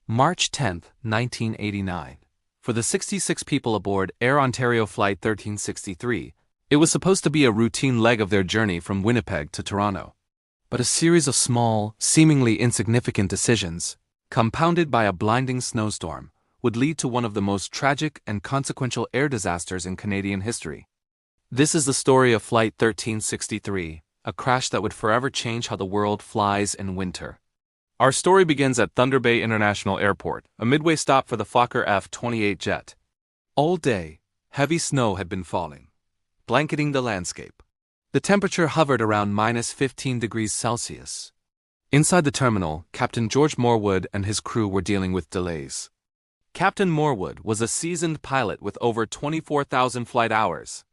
March 10, 1989. For the 66 people aboard Air Ontario Flight 1363, it was supposed to be a routine leg of their journey from Winnipeg to Toronto. But a series of small, seemingly insignificant decisions, compounded by a blinding snowstorm, would lead to one of the most tragic and consequential air disasters in Canadian history. This is the story of Flight 1363, a crash that would forever change how the world flies in winter. Our story begins at Thunder Bay International Airport, a midway stop for the Fokker F28 jet. All day, heavy snow had been falling, blanketing the landscape. The temperature hovered around -15 degrees Celsius. Inside the terminal, Captain George Morwood and his crew were dealing with delays. Captain Morwood was a seasoned pilot with over 24,000 flight hours.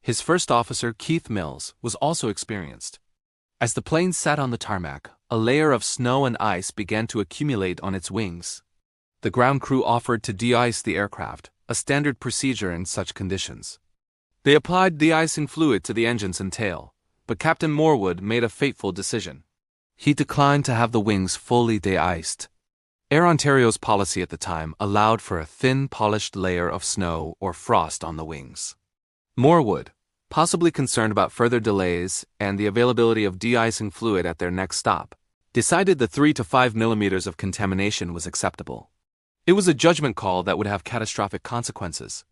His first officer, Keith Mills, was also experienced. As the plane sat on the tarmac, a layer of snow and ice began to accumulate on its wings. The ground crew offered to de-ice the aircraft, a standard procedure in such conditions. They applied de-icing fluid to the engines and tail, but Captain Morwood made a fateful decision. He declined to have the wings fully de-iced. Air Ontario's policy at the time allowed for a thin, polished layer of snow or frost on the wings. Morwood, possibly concerned about further delays and the availability of de-icing fluid at their next stop, decided the 3 to 5 millimeters of contamination was acceptable. It was a judgment call that would have catastrophic consequences.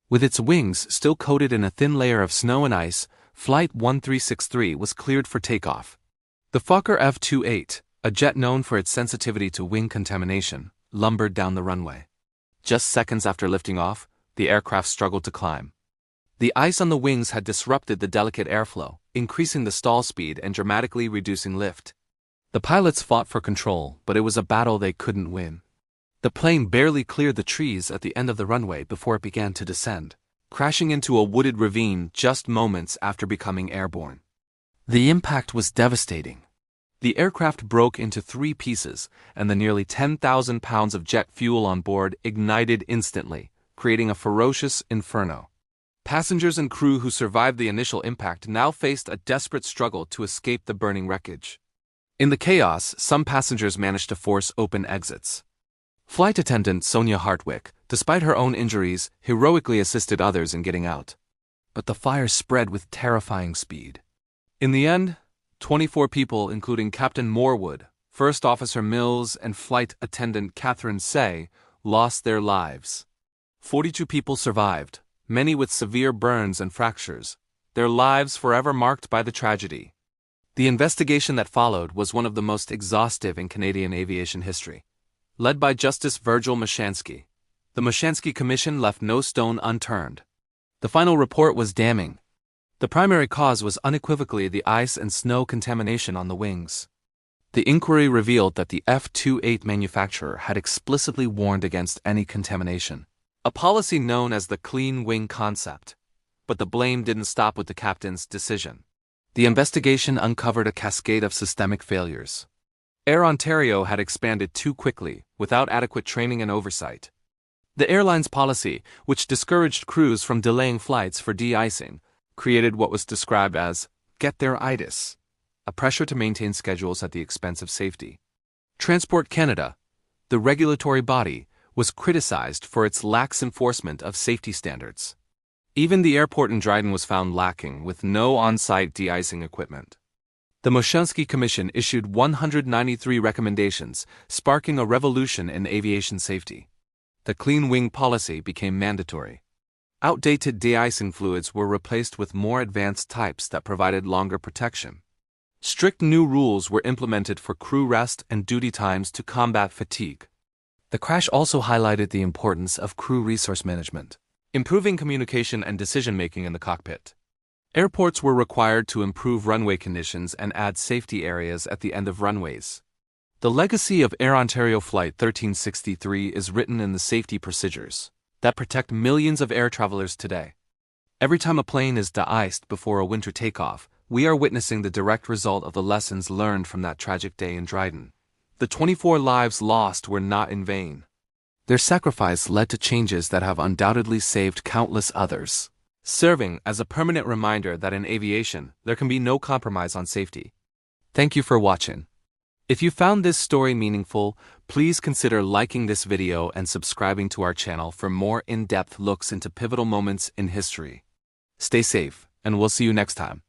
With its wings still coated in a thin layer of snow and ice, Flight 1363 was cleared for takeoff. The Fokker F28, a jet known for its sensitivity to wing contamination, lumbered down the runway. Just seconds after lifting off, the aircraft struggled to climb. The ice on the wings had disrupted the delicate airflow, increasing the stall speed and dramatically reducing lift. The pilots fought for control, but it was a battle they couldn't win. The plane barely cleared the trees at the end of the runway before it began to descend, crashing into a wooded ravine just moments after becoming airborne. The impact was devastating. The aircraft broke into 3 pieces, and the nearly 10,000 pounds of jet fuel on board ignited instantly, creating a ferocious inferno. Passengers and crew who survived the initial impact now faced a desperate struggle to escape the burning wreckage. In the chaos, some passengers managed to force open exits. Flight attendant Sonia Hartwick, despite her own injuries, heroically assisted others in getting out. But the fire spread with terrifying speed. In the end, 24 people, including Captain Morwood, First Officer Mills, and Flight Attendant Catherine Say, lost their lives. 42 people survived, many with severe burns and fractures, their lives forever marked by the tragedy. The investigation that followed was one of the most exhaustive in Canadian aviation history. Led by Justice Virgil Mashansky, the Mashansky Commission left no stone unturned. The final report was damning. The primary cause was unequivocally the ice and snow contamination on the wings. The inquiry revealed that the F28 manufacturer had explicitly warned against any contamination, a policy known as the clean wing concept. But the blame didn't stop with the captain's decision. The investigation uncovered a cascade of systemic failures. Air Ontario had expanded too quickly, without adequate training and oversight. The airline's policy, which discouraged crews from delaying flights for de-icing, created what was described as get-there-itis, a pressure to maintain schedules at the expense of safety. Transport Canada, the regulatory body, was criticized for its lax enforcement of safety standards. Even the airport in Dryden was found lacking, with no on-site de-icing equipment. The Mashansky Commission issued 193 recommendations, sparking a revolution in aviation safety. The clean wing policy became mandatory. Outdated de-icing fluids were replaced with more advanced types that provided longer protection. Strict new rules were implemented for crew rest and duty times to combat fatigue. The crash also highlighted the importance of crew resource management, improving communication and decision-making in the cockpit. Airports were required to improve runway conditions and add safety areas at the end of runways. The legacy of Air Ontario Flight 1363 is written in the safety procedures that protect millions of air travelers today. Every time a plane is de-iced before a winter takeoff, we are witnessing the direct result of the lessons learned from that tragic day in Dryden. The 24 lives lost were not in vain. Their sacrifice led to changes that have undoubtedly saved countless others, serving as a permanent reminder that in aviation, there can be no compromise on safety. Thank you for watching. If you found this story meaningful, please consider liking this video and subscribing to our channel for more in-depth looks into pivotal moments in history. Stay safe, and we'll see you next time.